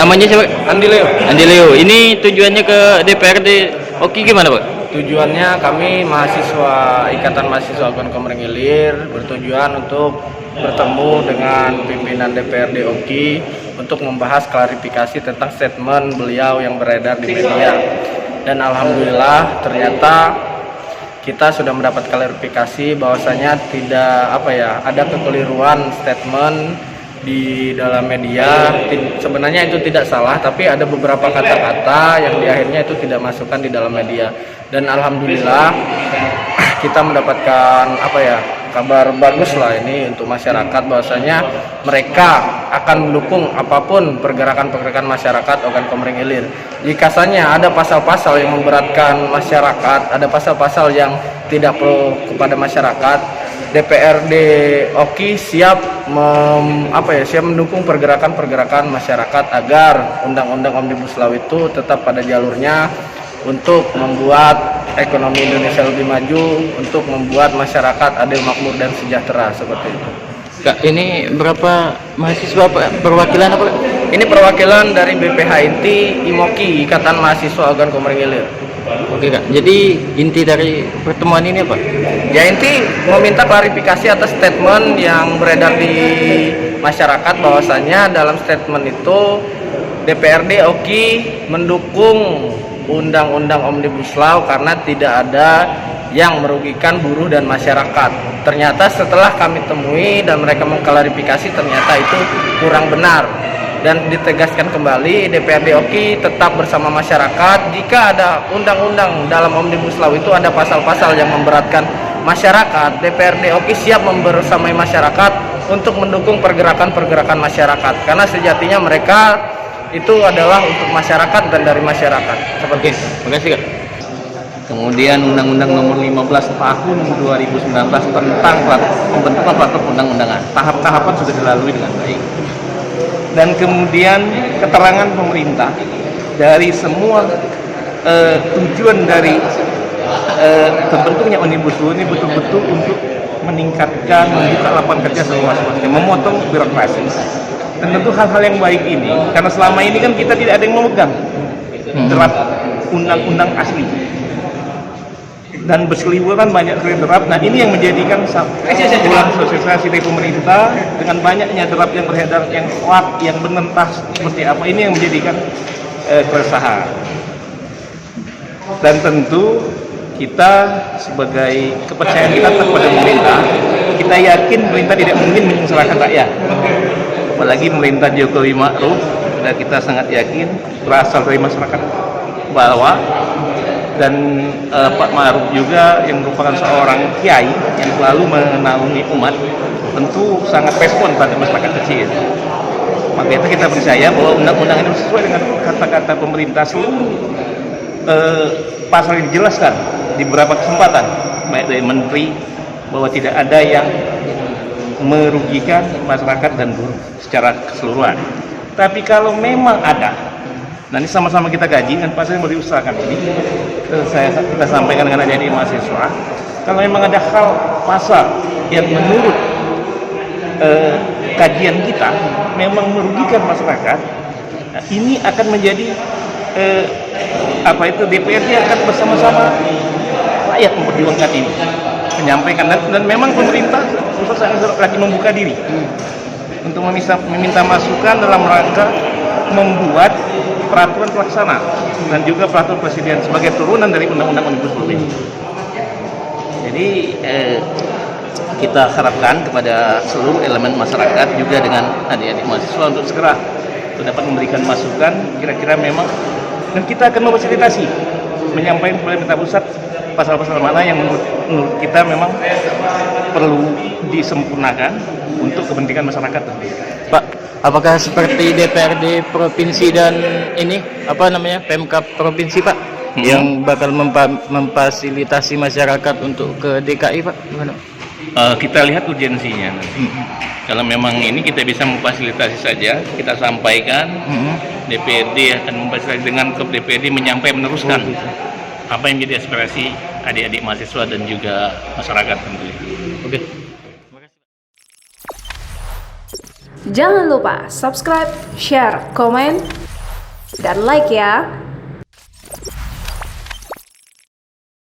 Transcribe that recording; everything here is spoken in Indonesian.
Namanya siapa? Andi Leo. Andi Leo. Ini tujuannya ke DPRD Oki gimana, Pak? Tujuannya kami mahasiswa Ikatan Mahasiswa Agon Komering Ilir bertujuan untuk bertemu dengan pimpinan DPRD Oki untuk membahas klarifikasi tentang statement beliau yang beredar di media. Dan alhamdulillah ternyata kita sudah mendapat klarifikasi bahwasanya tidak ada kekeliruan statement di dalam media. Sebenarnya itu tidak salah, tapi ada beberapa kata-kata yang di akhirnya itu tidak masukkan di dalam media. Dan alhamdulillah kita mendapatkan kabar bagus lah ini untuk masyarakat, bahwasanya mereka akan mendukung apapun pergerakan-pergerakan masyarakat Ogan Komering Ilir. Jika saja ada pasal-pasal yang memberatkan masyarakat, ada pasal-pasal yang tidak pro kepada masyarakat, DPRD Oki siap siap mendukung pergerakan-pergerakan masyarakat agar undang-undang Omnibus Law itu tetap pada jalurnya untuk membuat ekonomi Indonesia lebih maju, untuk membuat masyarakat adil, makmur, dan sejahtera seperti itu. Kak, ini berapa mahasiswa, Pak? Perwakilan apa? Ini perwakilan dari BPH Inti IMOKI, Ikatan Mahasiswa Ogan Komering Ilir. Oke, Kak. Jadi inti dari pertemuan ini apa? Ya, inti meminta klarifikasi atas statement yang beredar di masyarakat, bahwasanya dalam statement itu DPRD Oki mendukung Undang-Undang Omnibus Law karena tidak ada yang merugikan buruh dan masyarakat. Ternyata setelah kami temui dan mereka mengklarifikasi, ternyata itu kurang benar. Dan ditegaskan kembali, DPRD Oki tetap bersama masyarakat. Jika ada undang-undang dalam Omnibus Law itu ada pasal-pasal yang memberatkan masyarakat, DPRD Oki siap membersamai masyarakat untuk mendukung pergerakan-pergerakan masyarakat. Karena sejatinya mereka itu adalah untuk masyarakat dan dari masyarakat. Oke, terima kasih, Kak. Kemudian Undang-Undang Nomor 15 Tahun 2019 tentang pembentukan peraturan undang-undangan. Tahap-tahapan sudah dilalui dengan baik. Dan kemudian keterangan pemerintah dari semua tujuan dari terbentuknya Omnibus Law ini betul-betul untuk meningkatkan, membuka lapangan kerja seluas-luasnya, memotong birokrasi. Dan tentu hal-hal yang baik ini, karena selama ini kan kita tidak ada yang memegang draft undang-undang asli, dan berseliweran banyak draft. Nah, ini yang menjadikan bulan sosialisasi dari pemerintah dengan banyaknya draft yang beredar, yang kuat, yang menentah seperti apa, ini yang menjadikan keresahan. Dan tentu kita sebagai kepercayaan kita kepada pemerintah, kita yakin pemerintah tidak mungkin menyengsarakan rakyat. Apalagi pemerintah Jokowi Ma'ruf, dan kita sangat yakin berasal dari masyarakat bawah. Dan Pak Ma'ruf juga yang merupakan seorang kiai yang selalu menaungi umat, tentu sangat respon pada masyarakat kecil. Maka itu kita percaya bahwa undang-undang ini sesuai dengan kata-kata pemerintah. Seluruh pasal yang dijelaskan di beberapa kesempatan baik dari menteri bahwa tidak ada yang merugikan masyarakat dan buruh secara keseluruhan. Tapi kalau memang ada, nanti sama-sama kita gaji dengan pasal yang baru diusahakan ini, kita sampaikan dengan adik-adik mahasiswa, kalau memang ada hal pasal yang menurut kajian kita memang merugikan masyarakat, nah, ini akan menjadi DPRD akan bersama-sama rakyat memperjuangkan ini, menyampaikan, dan memang pemerintah pusat lagi membuka diri untuk meminta masukan dalam rangka membuat peraturan pelaksana dan juga peraturan presiden sebagai turunan dari undang-undang Omnibus Law ini. Jadi kita harapkan kepada seluruh elemen masyarakat juga dengan adik-adik mahasiswa untuk segera dapat memberikan masukan kira-kira memang, dan kita akan memfasilitasi menyampaikan kepada pemerintah pusat pasal-pasal mana yang menurut kita memang perlu disempurnakan untuk kepentingan masyarakat. Pak, apakah seperti DPRD provinsi dan Pemkab provinsi, Pak, yang bakal memfasilitasi masyarakat untuk ke DKI, Pak? Gimana? Kita lihat urgensinya nanti. Kalau memang ini kita bisa memfasilitasi saja, kita sampaikan, DPRD akan memfasilitasi dengan ke DPRD menyampaikan, meneruskan apa yang menjadi aspirasi adik-adik mahasiswa dan juga masyarakat tentunya. Oke. Jangan lupa subscribe, share, komen, Dan like ya.